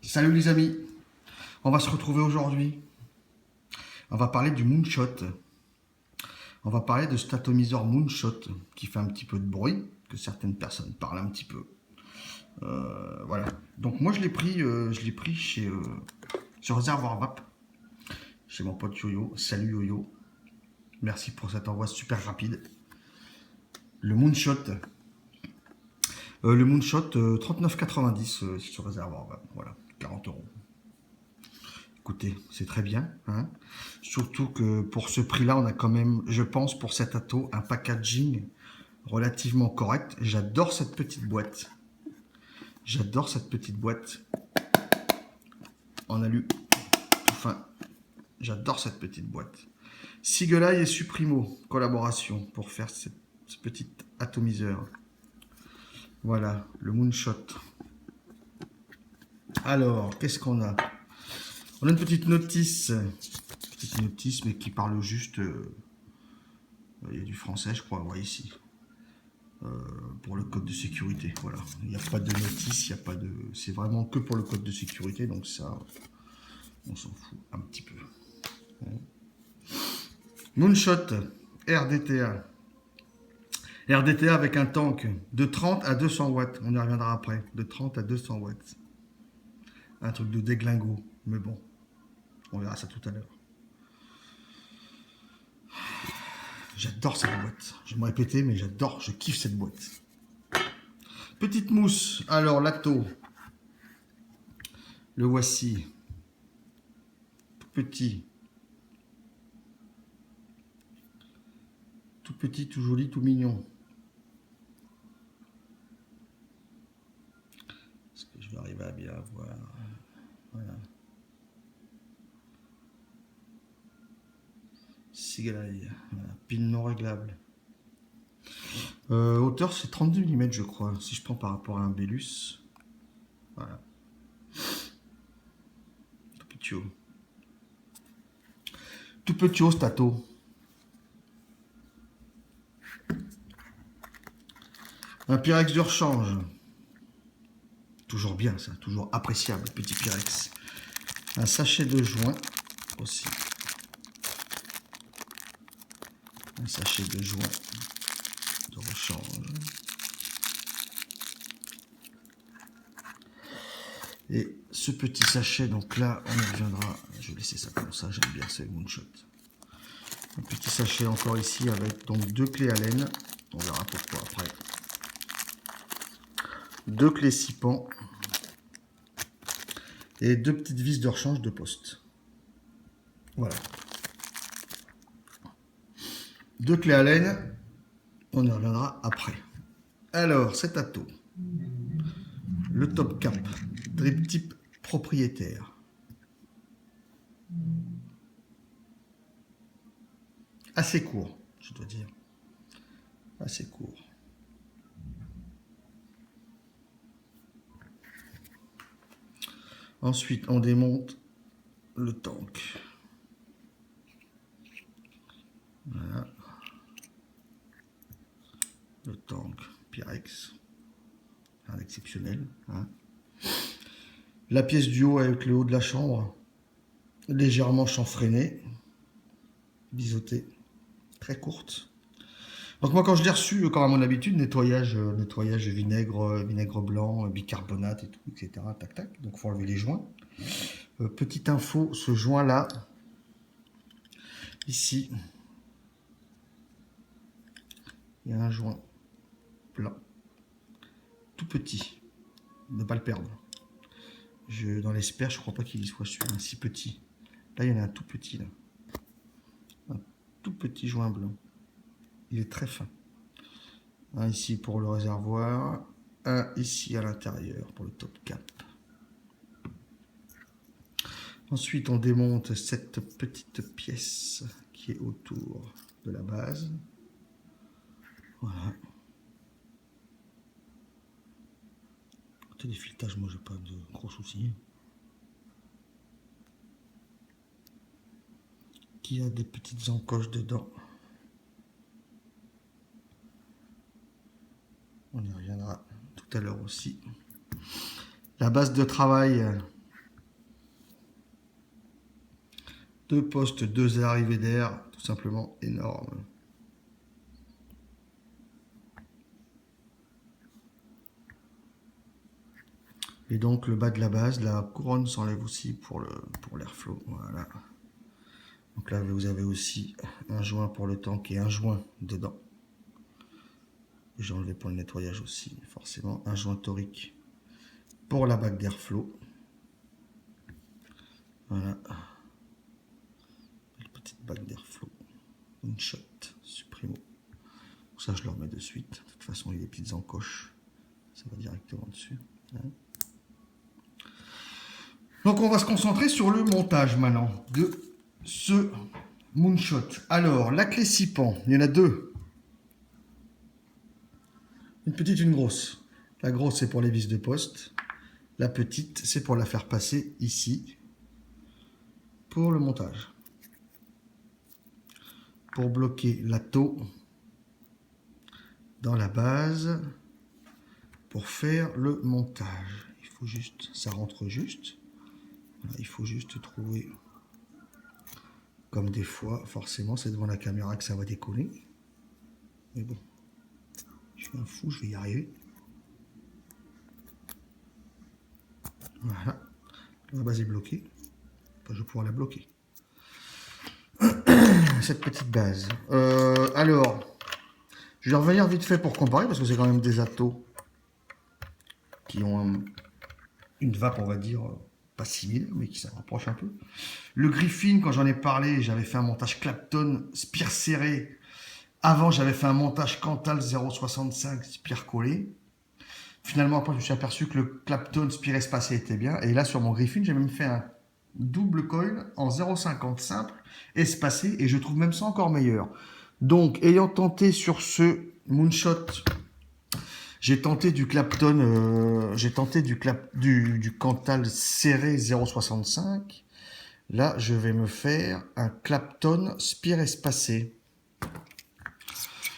Salut les amis, on va se retrouver aujourd'hui. On va parler du Moonshot. On va parler de cet atomiseur Moonshot qui fait un petit peu de bruit, que certaines personnes parlent un petit peu. Voilà. Donc moi je l'ai pris chez Réservoir Vap, chez mon pote Yo-Yo. Salut Yo-Yo. Merci pour cet envoi super rapide. Le Moonshot. Le Moonshot 39,90 sur Réservoir Vap. Voilà, 40 euros. Écoutez, c'est très bien, hein. Surtout que pour ce prix-là, on a quand même, je pense, pour cet atto, un packaging relativement correct. J'adore cette petite boîte. J'adore cette petite boîte en alu tout fin. J'adore cette petite boîte. Sigelai et Supremo, collaboration pour faire ce petit atomiseur. Voilà, le Moonshot. Alors, qu'est-ce qu'on a? On a une petite notice, mais qui parle juste... il y a du français, je crois, ouais, ici. Pour le code de sécurité, voilà. Il n'y a pas de notice, il n'y a pas de... C'est vraiment que pour le code de sécurité, donc ça, on s'en fout un petit peu. Moonshot, RDTA. RDTA avec un tank de 30 à 200 watts, on y reviendra après, de 30 à 200 watts. Un truc de déglingo, mais bon, on verra ça tout à l'heure. J'adore cette boîte. Je vais me répéter, mais j'adore, je kiffe cette boîte. Petite mousse. Alors, l'atto. Le voici. Tout petit. Tout petit, tout joli, tout mignon. Est-ce que je vais arriver à bien voir? Voilà. Sigelai. Voilà. Pile non réglable. Hauteur, c'est 32 mm, je crois. Si je prends par rapport à un Bellus. Voilà. Tout petit haut. Tout petit haut, stato. Un Pyrex de rechange. Toujours bien, ça. Toujours appréciable, petit Pyrex. Un sachet de joint aussi. Un sachet de joint de rechange. Et ce petit sachet, donc là, on y reviendra. Je vais laisser ça comme ça, j'aime bien, c'est le Moonshot. Un petit sachet encore ici avec donc 2 clés Allen. On verra pourquoi après. 2 clés 6 pans. Et 2 petites vis de rechange de poste. Voilà. 2 clés Allen. On y reviendra après. Alors, cet atto. Le top cap. Drip type propriétaire. Assez court, je dois dire. Assez court. Ensuite, on démonte le tank. Voilà. Le tank Pyrex. Un exceptionnel. Hein. La pièce du haut avec le haut de la chambre. Légèrement chanfreinée. Biseautée. Très courte. Donc moi quand je l'ai reçu, comme à mon habitude, nettoyage vinaigre blanc, bicarbonate et tout, etc. Tac tac. Donc il faut enlever les joints. Petite info, ce joint là, ici, il y a un joint blanc, tout petit. Ne pas le perdre. Dans l'espère, je crois pas qu'il soit si petit. Là il y en a un tout petit là. Un tout petit joint blanc. Il est très fin. Un ici pour le réservoir, un ici à l'intérieur pour le top cap. Ensuite, on démonte cette petite pièce qui est autour de la base. Voilà. Côté des filetages, moi j'ai pas de gros soucis. Qui a des petites encoches dedans. On y reviendra tout à l'heure aussi. La base de travail 2 postes, 2 arrivées d'air, tout simplement énorme. Et donc le bas de la base, la couronne s'enlève aussi pour l'airflow. Voilà. Donc là vous avez aussi un joint pour le tank et un joint dedans. J'ai enlevé pour le nettoyage aussi, forcément, un joint torique pour la bague d'airflow. Voilà. Une petite bague d'airflow. Une shot Supremo. Ça je le remets de suite. De toute façon il y a des petites encoches. Ça va directement dessus. Hein. Donc on va se concentrer sur le montage maintenant de ce moonshot. Alors la clé 6 pans, il y en a 2. Une petite, une grosse. La grosse c'est pour les vis de poste. La petite c'est pour la faire passer ici pour le montage. Pour bloquer la taux dans la base pour faire le montage. Il faut juste, ça rentre juste. Voilà, il faut juste trouver, comme des fois, forcément c'est devant la caméra que ça va décoller. Mais bon, je suis un fou, je vais y arriver. Voilà, la base est bloquée. Enfin, je vais pouvoir la bloquer. Cette petite base. Alors, je vais revenir vite fait pour comparer parce que c'est quand même des atos qui ont une vape, on va dire, pas similaire, mais qui s'en rapproche un peu. Le Griffin, quand j'en ai parlé, j'avais fait un montage Clapton spire serré. Avant, j'avais fait un montage Cantal 0,65 spire collé. Finalement, après, je me suis aperçu que le Clapton spire espacé était bien. Et là, sur mon Griffin, j'ai même fait un double coil en 0,50 simple, espacé, et je trouve même ça encore meilleur. Donc, ayant tenté sur ce moonshot, j'ai tenté du Clapton, j'ai tenté du Cantal serré 0,65. Là, je vais me faire un Clapton spire espacé.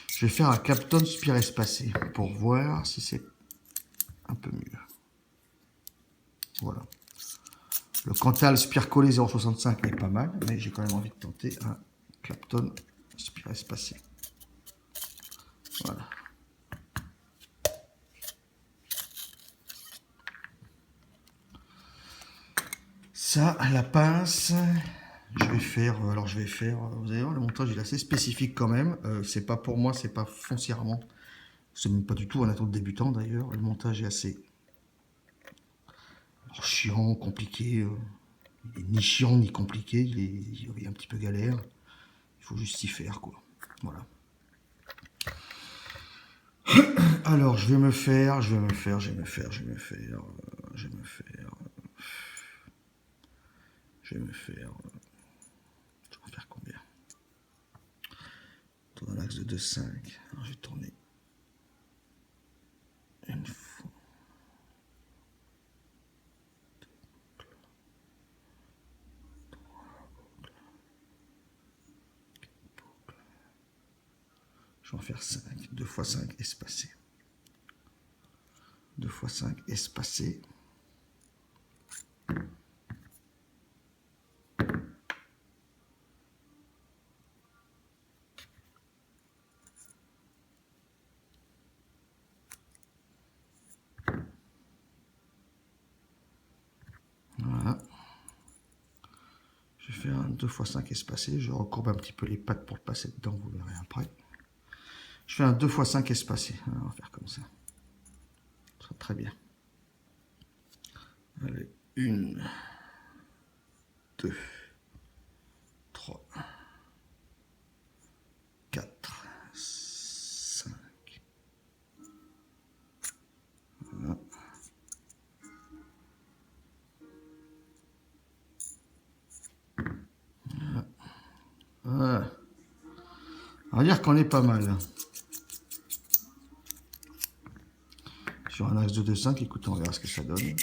Je vais faire un Clapton spire espacé pour voir si c'est un peu mieux. Voilà. Le Cantal spire collé 0,65 est pas mal, mais j'ai quand même envie de tenter un Clapton spire espacé. Voilà. Ça, à la pince, je vais faire, vous allez voir, le montage il est assez spécifique quand même. C'est pas pour moi, c'est pas foncièrement, c'est même pas du tout un atout de débutant d'ailleurs. Le montage est assez chiant, compliqué. Il est ni chiant ni compliqué, il est un petit peu galère. Il faut juste s'y faire, quoi. Voilà. Alors, je vais me faire. Je vais faire combien? Dans l'axe de 2,5. Alors, je vais tourner une fois. Je vais en faire 5. 2 x 5 espacé. 2 x 5 espacé. Voilà. Je vais faire un 2 x 5 espacé. Je recourbe un petit peu les pattes pour le passer dedans, vous verrez après. Je fais un 2 x 5 espacé. On va faire comme ça. Ça sera très bien. Allez, 1, 2, 3, 4, 5. Voilà. Voilà. On va dire qu'on est pas mal. Sur un axe de 2,5, écoutez, on verra ce que ça donne.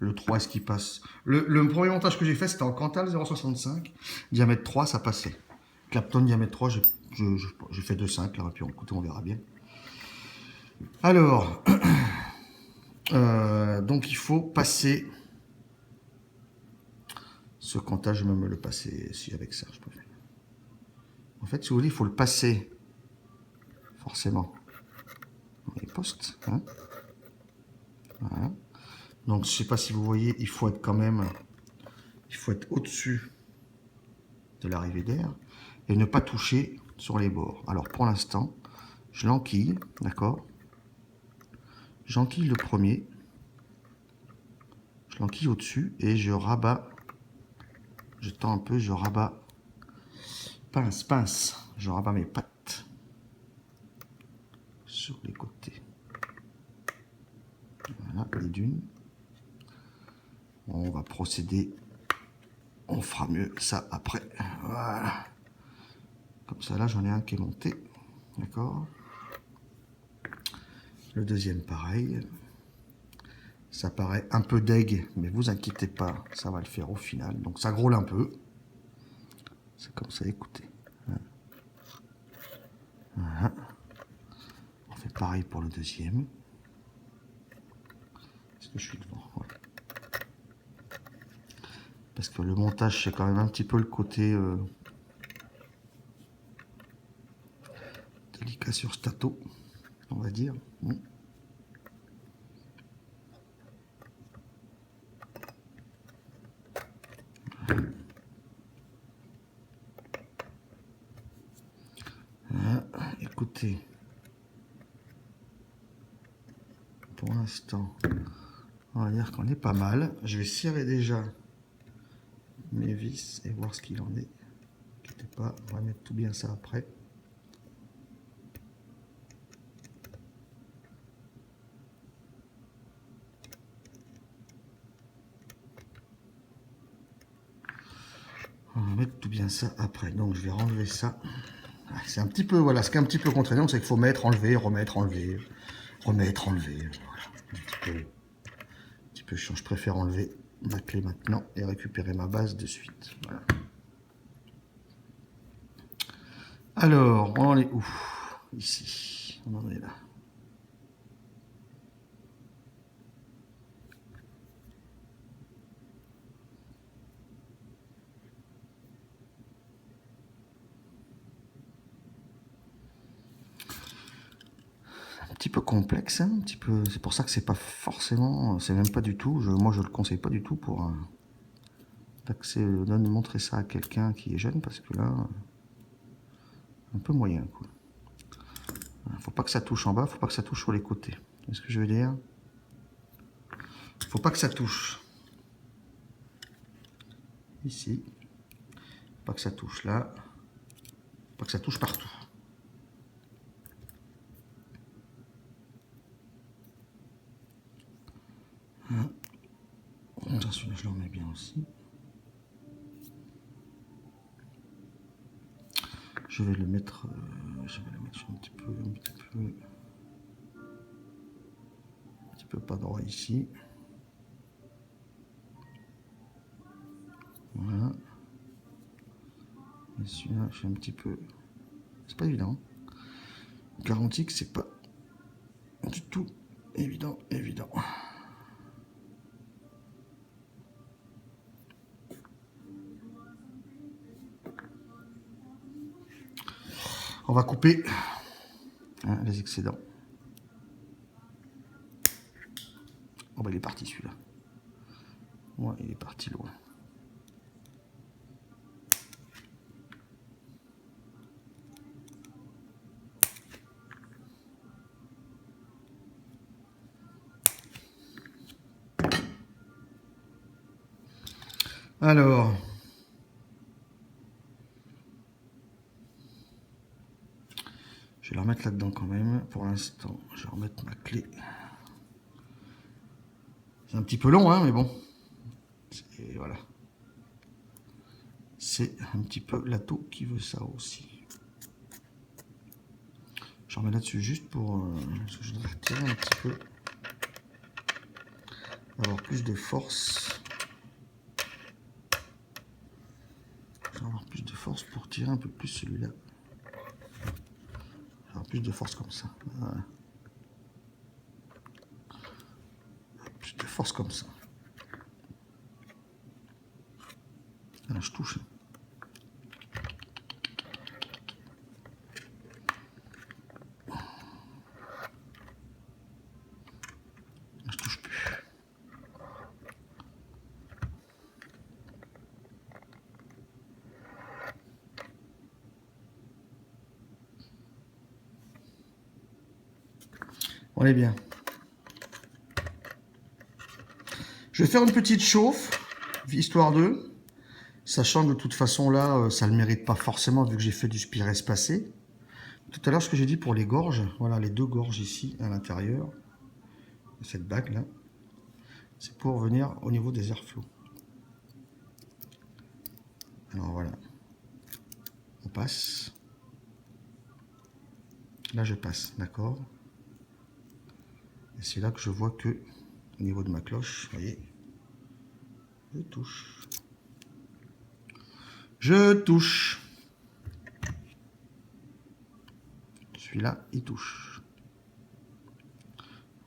Le 3, est-ce qu'il passe? Le premier montage que j'ai fait, c'était en Cantal 0,65. Diamètre 3, ça passait. Clapton diamètre 3, j'ai fait 2,5. Là, et puis écoutez, on verra bien. Alors, donc il faut passer Ce comptage, je vais même le passer si avec ça, je peux faire. En fait, si vous voulez, il faut le passer, forcément, dans les postes. Hein. Voilà. Donc, je ne sais pas si vous voyez, il faut être quand même, il faut être au-dessus de l'arrivée d'air et ne pas toucher sur les bords. Alors, pour l'instant, je l'enquille, d'accord? J'enquille le premier, je l'enquille au-dessus et je rabats, je tends un peu, je rabats, pince, je rabats mes pattes sur les côtés. Voilà, les dunes. On va procéder, on fera mieux ça après. Voilà. Comme ça, là, j'en ai un qui est monté. D'accord. Le deuxième, pareil. Ça paraît un peu deg, mais vous inquiétez pas, ça va le faire au final. Donc, ça grôle un peu. C'est comme ça, écoutez. Voilà. On fait pareil pour le deuxième. Est-ce que je suis devant? Ouais. Parce que le montage, c'est quand même un petit peu le côté délicat sur stato, on va dire. Voilà. Écoutez, pour l'instant, on va dire qu'on est pas mal. Je vais serrer déjà mes vis et voir ce qu'il en est. N'inquiétez pas, on va mettre tout bien ça après. On va mettre tout bien ça après. Donc je vais renlever ça. C'est un petit peu, voilà, ce qui est un petit peu contraignant, c'est qu'il faut mettre, enlever, remettre, enlever, remettre, enlever. Voilà, un petit peu chiant. Je préfère enlever ma clé maintenant et récupérer ma base de suite. Voilà. Alors, on en est où? Ici, on en est là. Un petit peu complexe, hein, un petit peu. C'est pour ça que c'est pas forcément, c'est même pas du tout. Moi, je le conseille pas du tout pour de montrer ça à quelqu'un qui est jeune, parce que là, un peu moyen, quoi. Faut pas que ça touche en bas, faut pas que ça touche sur les côtés. Qu'est-ce que je veux dire? Faut pas que ça touche ici, faut pas que ça touche là, faut pas que ça touche partout. Celui-là, je le remets bien aussi. Je vais le mettre, sur un petit peu pas droit ici. Voilà. Et celui-là, je fais un petit peu. C'est pas évident. Garantie que c'est pas du tout évident. On va couper les excédents. Oh bah il est parti celui-là. Ouais, il est parti loin. Alors, je vais la remettre là-dedans quand même. Pour l'instant, je vais remettre ma clé. C'est un petit peu long, hein, mais bon. Voilà. C'est un petit peu l'ato qui veut ça aussi. Je remets là-dessus juste pour... parce que je voudrais retirer un petit peu. Avoir plus de force. Je vais avoir plus de force pour tirer un peu plus celui-là. Avoir plus de force comme ça. Voilà. Plus de force comme ça. Alors, je touche. Je touche plus. On est bien. Je vais faire une petite chauffe, histoire de, sachant que de toute façon là, ça ne le mérite pas forcément vu que j'ai fait du spiré espacé. Tout à l'heure, ce que j'ai dit pour les gorges, voilà les deux gorges ici à l'intérieur de cette bague là, c'est pour venir au niveau des airflows. Alors voilà, on passe. Là je passe, d'accord. Et c'est là que je vois que au niveau de ma cloche, vous voyez, je touche. Je touche. Celui-là, il touche.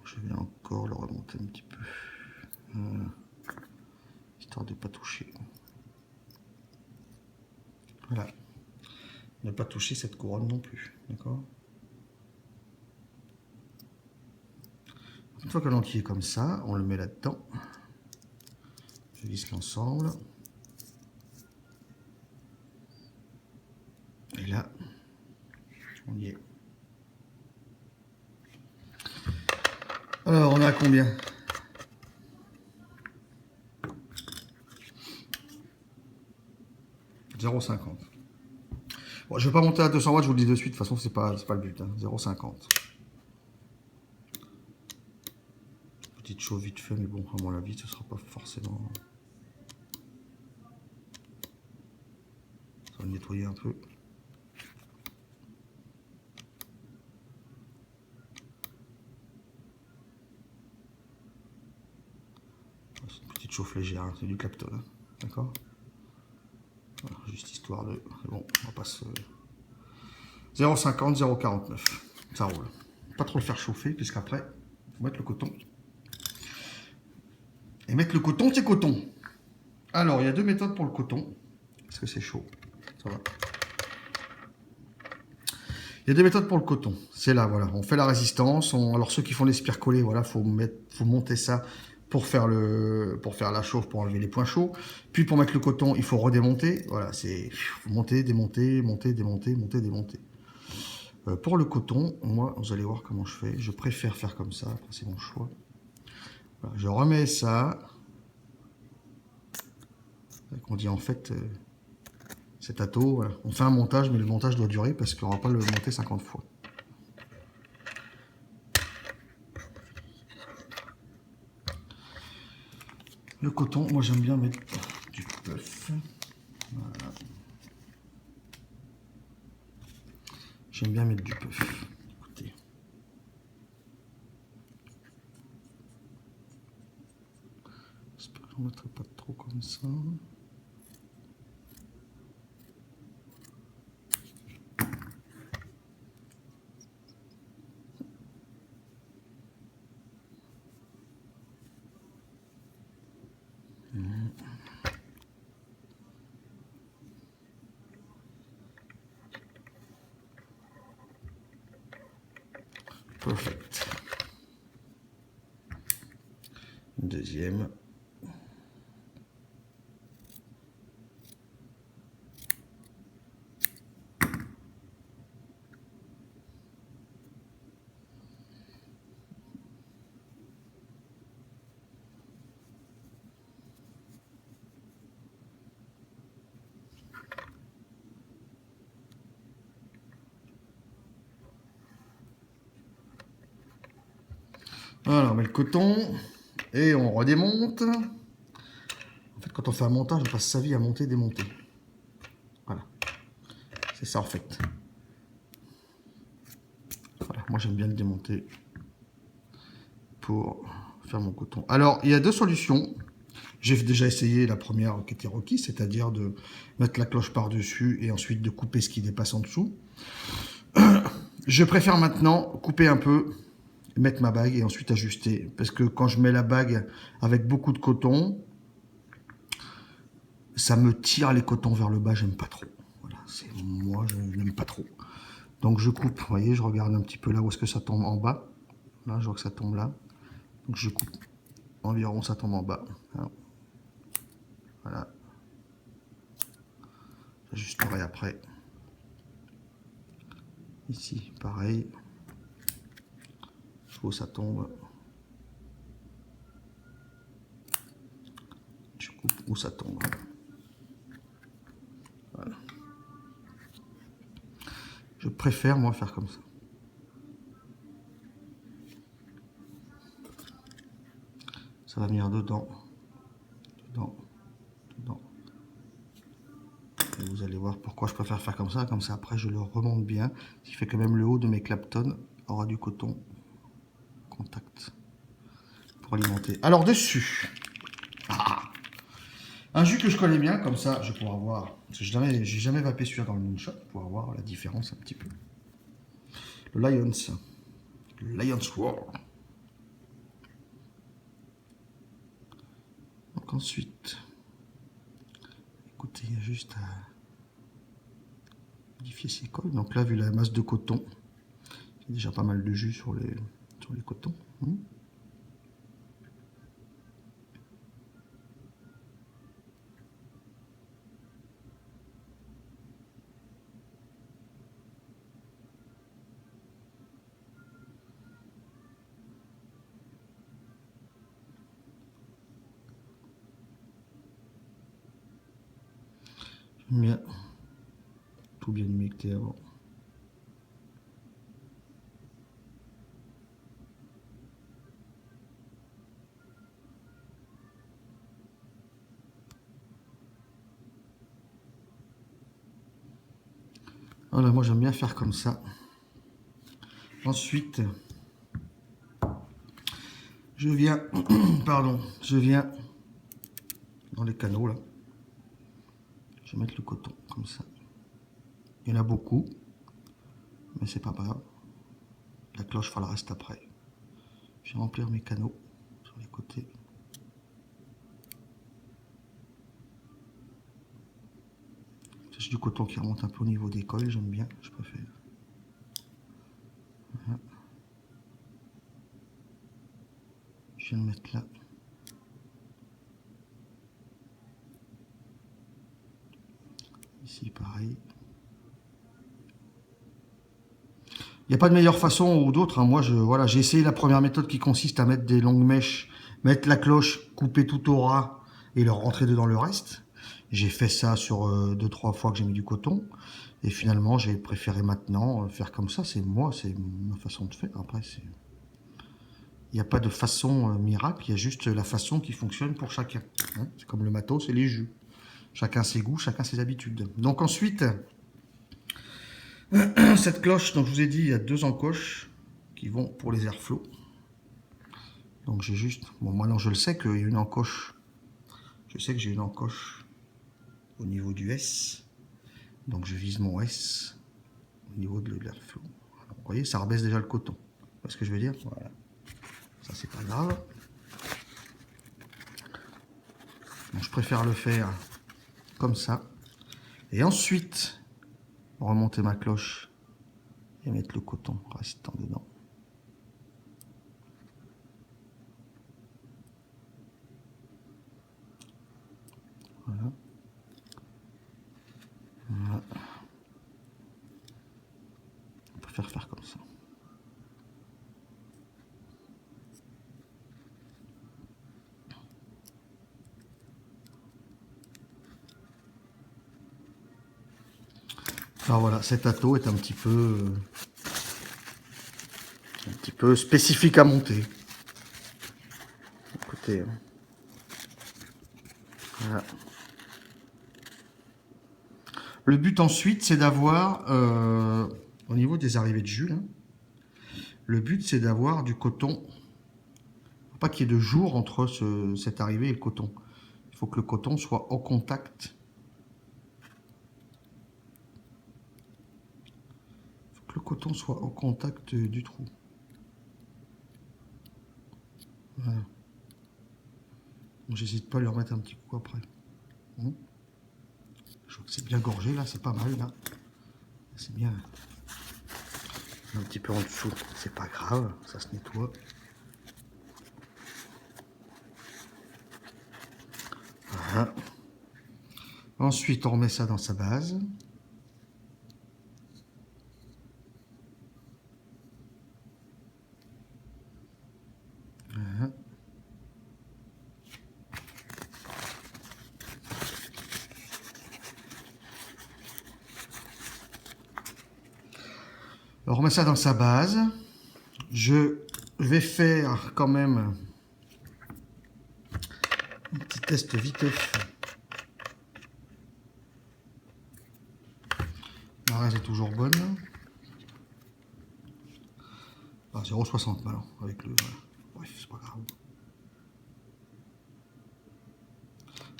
Je vais encore le remonter un petit peu. Histoire de ne pas toucher. Voilà. Ne pas toucher cette couronne non plus. D'accord. Une fois que l'entier est comme ça, on le met là-dedans. Je lisse l'ensemble. Et là, on y est. Alors, on a combien? 0,50. Bon, je ne vais pas monter à 200 watts, je vous le dis de suite. De toute façon, c'est pas le but. Hein. 0,50. Petite chauffe vite fait, mais bon, à mon avis, ce ne sera pas forcément... Ça va le nettoyer un peu. C'est une petite chauffe légère, hein. C'est du Clapton. Hein. D'accord. Voilà, juste histoire de... Bon, on passe 0,50, 0,49. Ça roule. Pas trop le faire chauffer, puisqu'après, il faut mettre le coton. Et mettre le coton, c'est coton. Alors, il y a deux méthodes pour le coton. Est-ce que c'est chaud? Ça va. Il y a deux méthodes pour le coton. C'est là, voilà. On fait la résistance. Alors, ceux qui font les spires collés, voilà, faut monter ça pour faire la chauffe, pour enlever les points chauds. Puis, pour mettre le coton, il faut redémonter. Voilà, c'est monter, démonter, monter, démonter, monter, démonter. Pour le coton, moi, vous allez voir comment je fais. Je préfère faire comme ça. Après, c'est mon choix. Voilà, je remets ça. On dit en fait... cet ato, voilà. On fait un montage, mais le montage doit durer parce qu'on ne va pas le monter 50 fois. Le coton, moi j'aime bien mettre du puff. Voilà. J'aime bien mettre du puff. Écoutez. J'espère que je ne mettrai pas trop comme ça. Perfect. Deuxième. Voilà, on met le coton et on redémonte. En fait, quand on fait un montage, on passe sa vie à monter, démonter. Voilà. C'est ça en fait. Voilà, moi j'aime bien le démonter pour faire mon coton. Alors, il y a deux solutions. J'ai déjà essayé la première qui était requise, c'est-à-dire de mettre la cloche par-dessus et ensuite de couper ce qui dépasse en dessous. Je préfère maintenant couper un peu, mettre ma bague et ensuite ajuster. Parce que quand je mets la bague avec beaucoup de coton, ça me tire les cotons vers le bas, j'aime pas trop. Voilà, c'est moi, je n'aime pas trop. Donc je coupe, vous voyez, je regarde un petit peu là où est-ce que ça tombe en bas. Là, je vois que ça tombe là. Donc je coupe environ, ça tombe en bas. Voilà. J'ajusterai après. Ici, pareil. Je vois où ça tombe. Je coupe où ça tombe. Voilà. Je préfère, moi, faire comme ça. Ça va venir dedans. Dedans. Dedans. Et vous allez voir pourquoi je préfère faire comme ça. Comme ça, après, je le remonte bien. Ce qui fait que même le haut de mes claptons aura du coton contact pour alimenter. Alors, dessus. Un jus que je connais bien, comme ça, je vais pouvoir voir. Parce que j'ai jamais vapé celui-là dans le moonshot, pour pouvoir voir la différence un petit peu. Le Lions. Le Lions Roar. Donc ensuite, écoutez, il y a juste à modifier ses cols. Donc là, vu la masse de coton, il y a déjà pas mal de jus sur les cotons. J'aime bien tout bien humecté avant. Voilà, moi j'aime bien faire comme ça. Ensuite, je viens, pardon, je viens dans les canaux là. Je vais mettre le coton comme ça. Il y en a beaucoup, mais c'est pas grave. La cloche fera le reste après. Je vais remplir mes canaux sur les côtés. C'est du coton qui remonte un peu au niveau des cols, j'aime bien, je préfère. Voilà. Je viens de mettre là. Ici, pareil. Il n'y a pas de meilleure façon ou d'autre. Hein. Moi, voilà, j'ai essayé la première méthode qui consiste à mettre des longues mèches, mettre la cloche, couper tout au ras et leur rentrer dedans le reste. J'ai fait ça sur 2-3 fois que j'ai mis du coton. Et finalement, j'ai préféré maintenant faire comme ça. C'est moi, c'est ma façon de faire. Après, il n'y a pas de façon miracle. Il y a juste la façon qui fonctionne pour chacun. Hein. C'est comme le matos et les jus. Chacun ses goûts, chacun ses habitudes. Donc ensuite, cette cloche, donc je vous ai dit, il y a 2 encoches qui vont pour les airflows. Donc j'ai juste, bon maintenant je le sais qu'il y a une encoche, je sais que j'ai une encoche au niveau du S, donc je vise mon S au niveau de l'airflow. Vous voyez, ça rabaisse déjà le coton. Vous voyez ce que je veux dire? Voilà. Ça c'est pas grave. Donc je préfère le faire comme ça. Et ensuite, remonter ma cloche et mettre le coton restant dedans. Voilà. Voilà. On peut faire comme ça. Alors voilà, cet atto est un petit peu spécifique à monter. Écoutez, voilà. Le but ensuite, c'est d'avoir, au niveau des arrivées de jus, là, le but c'est d'avoir du coton. Faut pas qu'il y ait de jour entre cette arrivée et le coton. Il faut que le coton soit au contact. Il faut que le coton soit au contact du trou. Voilà. J'hésite pas à lui remettre un petit coup après. Je vois que c'est bien gorgé là, c'est pas mal là. C'est bien. Un petit peu en dessous, c'est pas grave, ça se nettoie. Voilà. Ensuite, on remet ça dans sa base. Voilà. On remet ça dans sa base. Je vais faire quand même un petit test viteuf. La raise est toujours bonne. Ah, 0,60 maintenant avec le. Voilà. Bref, c'est pas grave.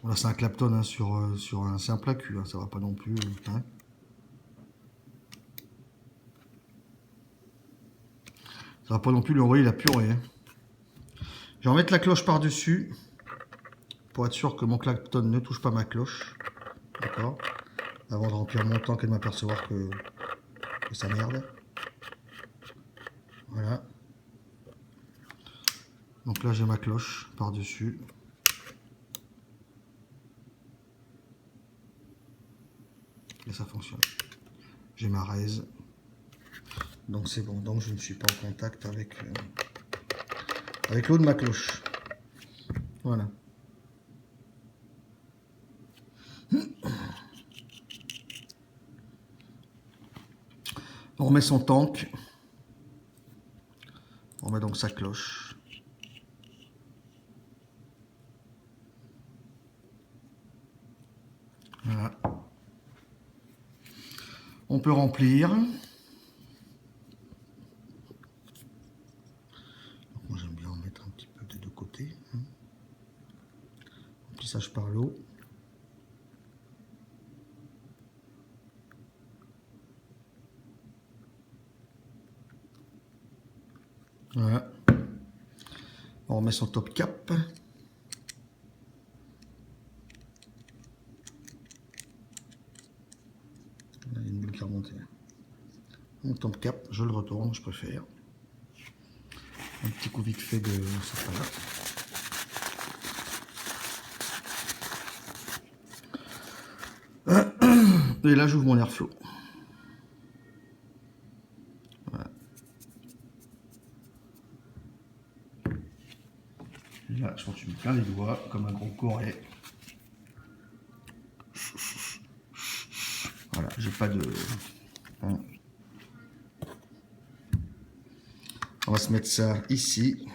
Bon, là, c'est un Clapton hein, sur un. C'est un plat cul, hein, ça va pas non plus. Hein. Ça va pas non plus lui envoyer la purée. Hein. Je vais remettre la cloche par-dessus pour être sûr que mon Clapton ne touche pas ma cloche. D'accord. Avant de remplir mon tank et de m'apercevoir que ça merde. Voilà. Donc là, j'ai ma cloche par-dessus. Et ça fonctionne. J'ai ma raise. Donc c'est bon. Donc je ne suis pas en contact avec l'eau de ma cloche. Voilà. On remet son tank. On met donc sa cloche. Voilà. On peut remplir. Donc moi j'aime bien en mettre un petit peu des deux côtés. Remplissage par l'eau. Voilà. On remet son top cap. Il y a une bulle qui est remontée. Mon top cap, je le retourne, je préfère. Un petit coup vite fait de ce là. Et là, j'ouvre mon airflow. Voilà. Et là, je continue plein les doigts, comme un gros coré. Voilà, j'ai pas de... Hein. On va se mettre ça ici.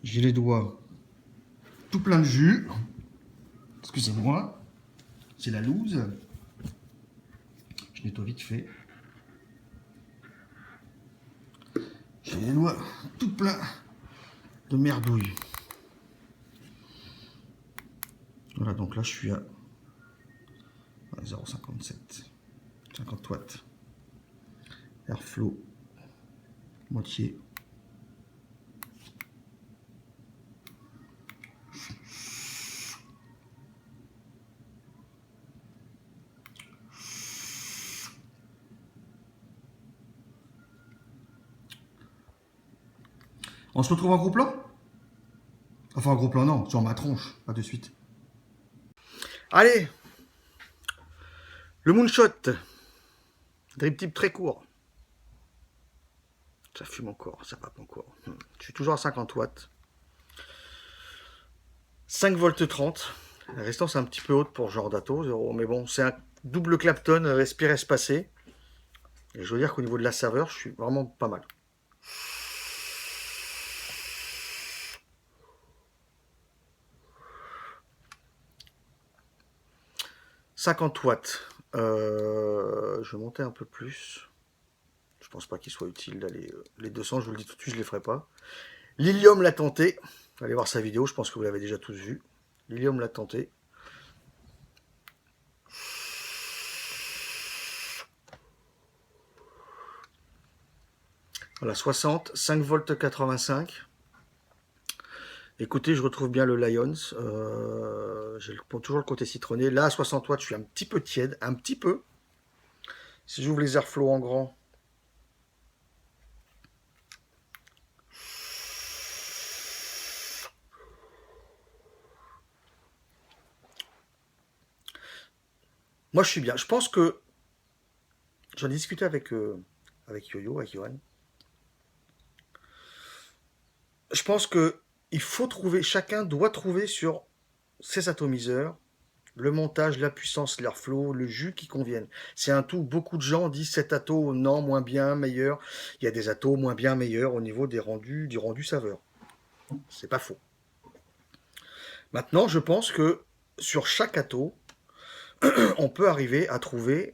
J'ai les doigts tout plein de jus. Excusez-moi. C'est la loose. Je nettoie vite fait. J'ai les doigts tout pleins de merdouille. Voilà, donc là je suis à 0,57. 50 watts. Airflow. Moitié. On se retrouve en gros plan? Enfin, en gros plan, non, sur ma tronche, pas de suite. Allez, le moonshot. Drip tip très court. Ça fume encore, ça pape encore. Je suis toujours à 50 watts. 5 volts 30. La résistance est un petit peu haute pour ce genre d'atto, 0. Mais bon, c'est un double Clapton, respire espacé. Et je veux dire qu'au niveau de la saveur, je suis vraiment pas mal. « 50 watts. Je vais monter un peu plus. Je pense pas qu'il soit utile d'aller... les 200, je vous le dis tout de suite, je les ferai pas. Lilium l'a tenté. Allez voir sa vidéo, je pense que vous l'avez déjà tous vu. Lilium l'a tenté. Voilà, 60, 5 volts 85. Écoutez, je retrouve bien le Lions. J'ai toujours le côté citronné. Là, à 60 watts, je suis un petit peu tiède, un petit peu. Si j'ouvre les airflow en grand, moi je suis bien. Je pense que j'en ai discuté avec Yo-Yo, avec Johan. Je pense que il faut trouver, chacun doit trouver sur ses atomiseurs le montage, la puissance, l'airflow, le jus qui conviennent. C'est un tout. Beaucoup de gens disent cet ato, non, moins bien, meilleur. Il y a des atos moins bien, meilleurs au niveau des rendus, du rendu saveur. C'est pas faux. Maintenant, je pense que sur chaque ato, on peut arriver à trouver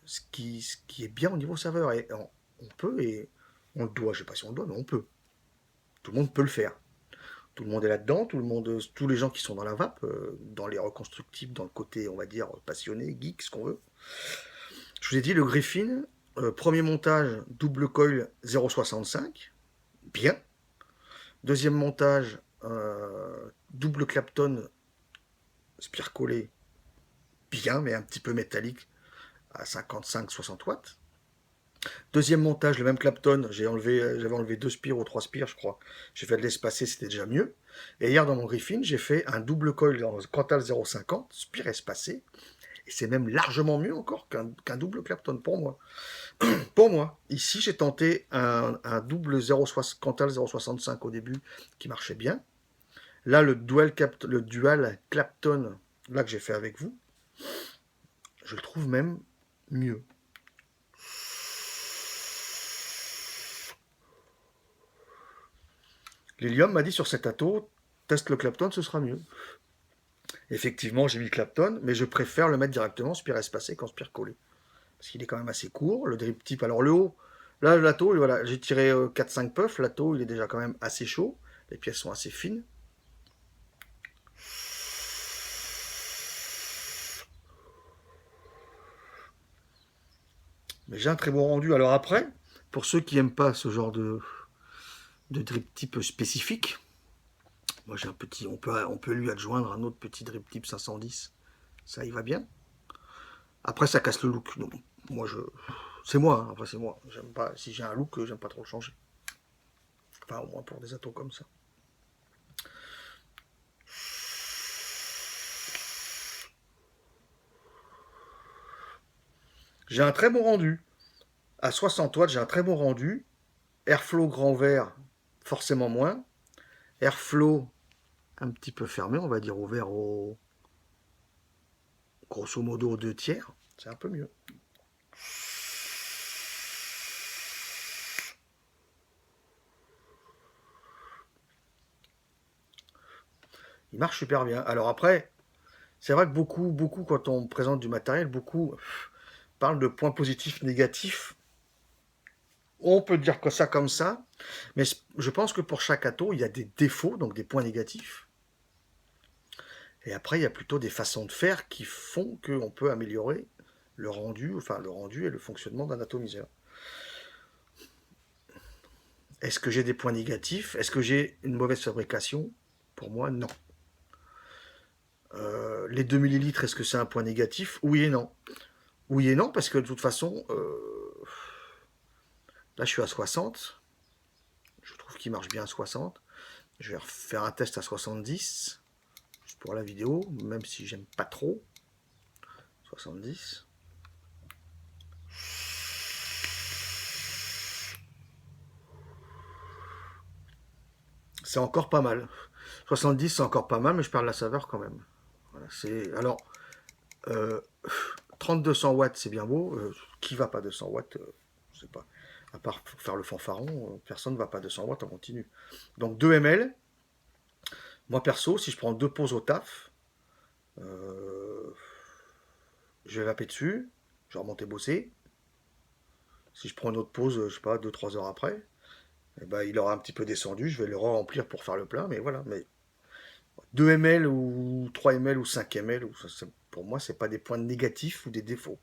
ce qui est bien au niveau saveur. Et on peut, et on le doit, je sais pas si on le doit, mais on peut. Tout le monde peut le faire. Tout le monde est là-dedans, tous les gens qui sont dans la vape, dans les reconstructibles, dans le côté, on va dire, passionné, geek, ce qu'on veut. Je vous ai dit, le Griffin, premier montage, double coil 0,65, bien. Deuxième montage, double Clapton, spire collé, bien, mais un petit peu métallique, à 55-60 watts. Deuxième montage, le même Clapton, j'avais enlevé 2 spires ou 3 spires, je crois. J'ai fait de l'espacé, c'était déjà mieux. Et hier, dans mon Griffin, j'ai fait un double coil dans Cantal 0,50, spire espacé, et c'est même largement mieux encore qu'un double Clapton pour moi. Pour moi, ici, j'ai tenté un double 0,60 Cantal 0,65 au début qui marchait bien. Là, le dual Clapton, là que j'ai fait avec vous, je le trouve même mieux. L'Helium m'a dit sur cet ato, teste le Clapton, ce sera mieux. Effectivement, j'ai mis le Clapton, mais je préfère le mettre directement spire espacé qu'en spire collé. Parce qu'il est quand même assez court. Le drip tip, alors le haut, là, l'ato, voilà, j'ai tiré 4-5 puffs. L'ato, il est déjà quand même assez chaud. Les pièces sont assez fines. Mais j'ai un très bon rendu. Alors après, pour ceux qui n'aiment pas ce genre de drip tip spécifique, moi j'ai un petit, on peut lui adjoindre un autre petit drip tip 510. Ça y va bien. Après, ça casse le look. Donc, moi, c'est moi. Après, c'est moi. J'aime pas. Si j'ai un look, j'aime pas trop le changer. Enfin, au moins pour des atos comme ça. J'ai un très bon rendu. À 60 watts, j'ai un très bon rendu. Airflow grand vert, forcément moins. Airflow un petit peu fermé, on va dire ouvert au grosso modo aux 2 tiers. C'est un peu mieux. Il marche super bien. Alors après, c'est vrai que beaucoup, quand on présente du matériel, beaucoup parlent de points positifs, négatifs. On peut dire que ça comme ça, mais je pense que pour chaque ato, il y a des défauts, donc des points négatifs. Et après, il y a plutôt des façons de faire qui font qu'on peut améliorer le rendu et le fonctionnement d'un atomiseur. Est-ce que j'ai des points négatifs? Est-ce que j'ai une mauvaise fabrication? Pour moi, non. Les 2 millilitres, est-ce que c'est un point négatif? Oui et non. Oui et non, parce que de toute façon, là je suis à 60. Je trouve qu'il marche bien à 60. Je vais faire un test à 70, juste pour la vidéo, même si j'aime pas trop. 70. C'est encore pas mal. 70, c'est encore pas mal, mais je perds la saveur quand même. Voilà, alors, euh, 30-200 watts, c'est bien beau. Qui va pas 200 watts Je sais pas. À part faire le fanfaron, personne ne va pas 200 watts en continu. Donc 2 ml. Moi perso, si je prends 2 pauses au taf, euh, je vais vaper dessus, je vais remonter bosser. Si je prends une autre pause, je sais pas, 2-3 heures après, eh ben, il aura un petit peu descendu, je vais le remplir pour faire le plein, mais voilà. Mais 2 ml ou 3 ml ou 5 ml, pour moi, c'est pas des points négatifs ou des défauts.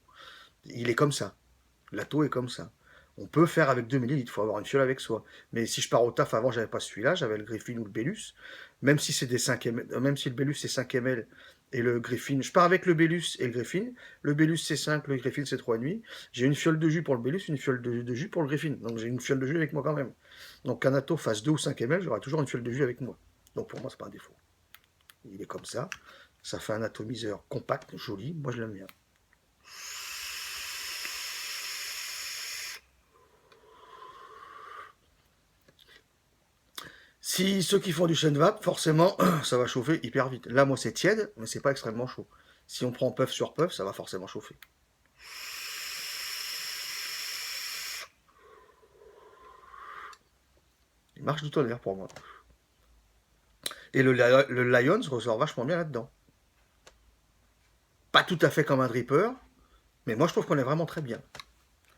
Il est comme ça. L'atto est comme ça. On peut faire avec 2 millilitres, il faut avoir une fiole avec soi. Mais si je pars au taf, avant, j'avais pas celui-là, j'avais le Griffin ou le Bellus. Même si c'est des 5 ml, même si le Bellus c'est 5 ml et le Griffin, je pars avec le Bellus et le Griffin. Le Bellus c'est 5, le Griffin c'est 3,5. J'ai une fiole de jus pour le Bellus, une fiole de jus pour le Griffin. Donc j'ai une fiole de jus avec moi quand même. Donc qu'un atto fasse 2 ou 5 ml, j'aurai toujours une fiole de jus avec moi. Donc pour moi, c'est pas un défaut. Il est comme ça. Ça fait un atomiseur compact, joli. Moi, je l'aime bien. Si ceux qui font du chêne vape, forcément, ça va chauffer hyper vite. Là, moi, c'est tiède, mais c'est pas extrêmement chaud. Si on prend puff sur puff, ça va forcément chauffer. Il marche du tonnerre pour moi. Et le Lion se ressort vachement bien là-dedans. Pas tout à fait comme un dripper, mais moi, je trouve qu'on est vraiment très bien.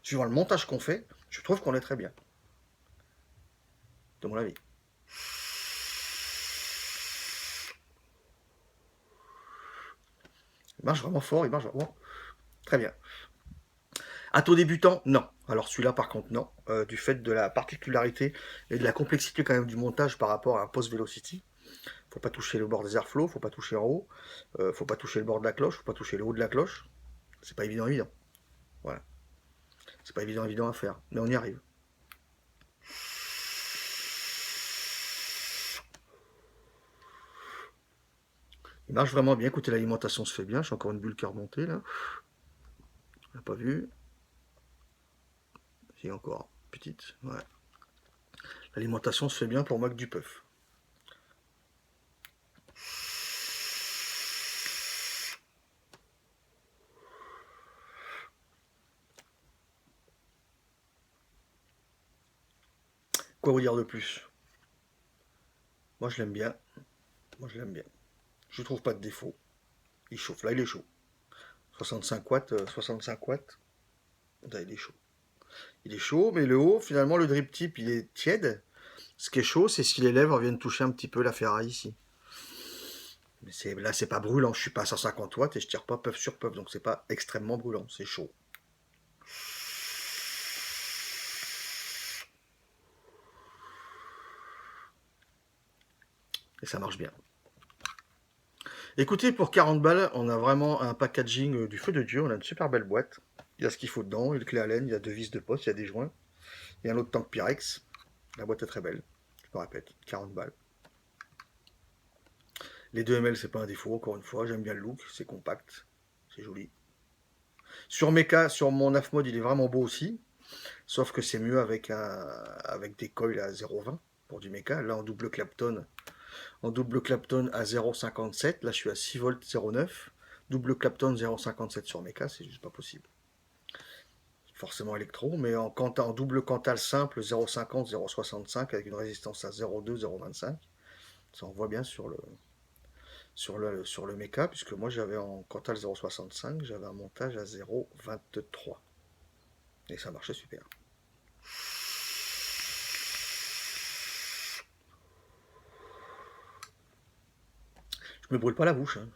Suivant le montage qu'on fait, je trouve qu'on est très bien. De mon avis. Il marche vraiment fort, il marche vraiment très bien. Atto débutant, non. Alors celui-là par contre non, du fait de la particularité et de la complexité quand même du montage par rapport à un Post Velocity. Faut pas toucher le bord des airflows, faut pas toucher en haut, faut pas toucher le bord de la cloche, faut pas toucher le haut de la cloche. C'est pas évident évident. Voilà. C'est pas évident évident à faire, mais on y arrive. Il marche vraiment bien. Écoutez, l'alimentation se fait bien. J'ai encore une bulle qui est remontée là. On l'a pas vu. Si encore petite. Ouais. L'alimentation se fait bien pour moi que du puff. Quoi vous dire de plus? Moi je l'aime bien. Moi je l'aime bien. Je trouve pas de défaut. Il chauffe. Là il est chaud. 65 watts, 65 watts. Là il est chaud. Il est chaud, mais le haut, finalement, le drip tip, il est tiède. Ce qui est chaud, c'est si les lèvres viennent toucher un petit peu la ferraille ici. Mais là, c'est pas brûlant. Je suis pas à 150 watts et je tire pas puff sur puff, donc c'est pas extrêmement brûlant. C'est chaud. Et ça marche bien. Écoutez, pour 40 balles, on a vraiment un packaging du feu de Dieu. On a une super belle boîte. Il y a ce qu'il faut dedans. Il y a une clé Allen, il y a 2 vis de poste, il y a des joints. Il y a un autre tank Pyrex. La boîte est très belle. Je me répète, 40 balles. Les 2 ml, c'est pas un défaut, encore une fois. J'aime bien le look, c'est compact, c'est joli. Sur Mecha, sur mon AFMOD, il est vraiment beau aussi. Sauf que c'est mieux avec, avec des coils à 0,20 pour du Mecha. Là, en double Clapton à 0,57. Là, je suis à 6 volts 0,9. Double Clapton 0,57 sur Mecha, c'est juste pas possible. Forcément électro, mais en double Cantal simple 0,50, 0,65 avec une résistance à 0,2, 0,25. Ça on voit bien sur le Mecha, puisque moi j'avais en Cantal 0,65, j'avais un montage à 0,23. Et ça marchait super. Je me brûle pas la bouche. Hein.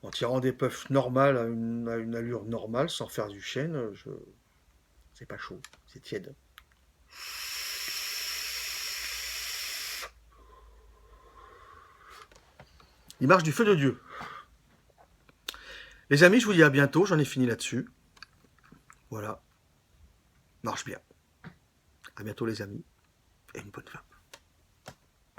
En tirant des puffs normales à une allure normale, sans faire du chêne, c'est pas chaud, c'est tiède. Il marche du feu de Dieu. Les amis, je vous dis à bientôt, j'en ai fini là-dessus. Voilà. Marche bien. À bientôt les amis, et une bonne vape.